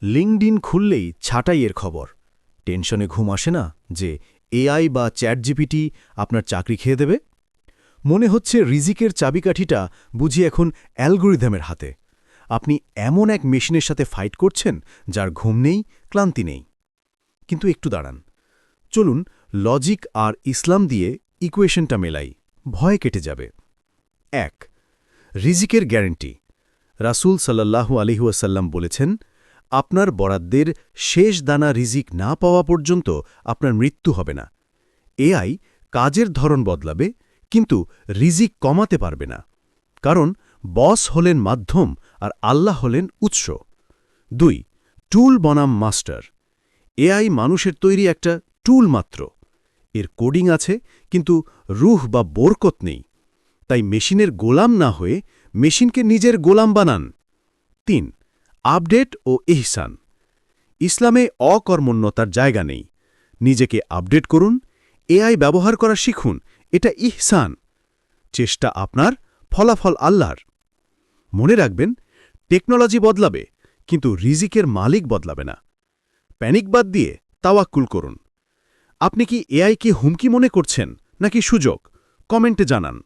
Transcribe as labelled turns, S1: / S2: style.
S1: LinkedIn খুললেই ছাঁটাইয়ের খবর। টেনশনে ঘুম আসে না যে এআই বা চ্যাটজিপিটি আপনার চাকরি খেয়ে দেবে। মনে হচ্ছে রিজিকের চাবিকাঠিটা বুঝি এখন অ্যালগরিদমের হাতে। আপনি এমন এক মেশিনের সাথে ফাইট করছেন যার ঘুম নেই, ক্লান্তি নেই। কিন্তু একটু দাঁড়ান, চলুন লজিক আর ইসলাম দিয়ে ইকুয়েশনটা মেলাই, ভয় কেটে যাবে। ১. রিজিকের গ্যারেন্টি। রাসূল সাল্লাল্লাহু আলাইহি ওয়াসাল্লাম বলেছেন, আপনার বরাদ্দের শেষ দানা রিজিক না পাওয়া পর্যন্ত আপনার মৃত্যু হবে না। এআই কাজের ধরন বদলাবে, কিন্তু রিজিক কমাতে পারবে না, কারণ বস হলেন মাধ্যম আর আল্লাহ হলেন উৎস। ২. টুল বনাম মাস্টার। এআই মানুষের তৈরি একটা টুল মাত্র। এর কোডিং আছে, কিন্তু রুহ বা বরকত নেই। তাই মেশিনের গোলাম না হয়ে মেশিনকে নিজের গোলাম বানান। ৩. আপডেট ও ইহসান। ইসলামে অকর্মণ্যতার জায়গা নেই। নিজেকে আপডেট করুন, এআই ব্যবহার করা শিখুন, এটা ইহসান। চেষ্টা আপনার, ফলাফল আল্লাহর। মনে রাখবেন, টেকনোলজি বদলাবে, কিন্তু রিজিকের মালিক বদলাবে না। প্যানিক বাদ দিয়ে তাওয়াক্কুল করুন। আপনি কি এআইকে হুমকি মনে করছেন নাকি সুযোগ? কমেন্টে জানান।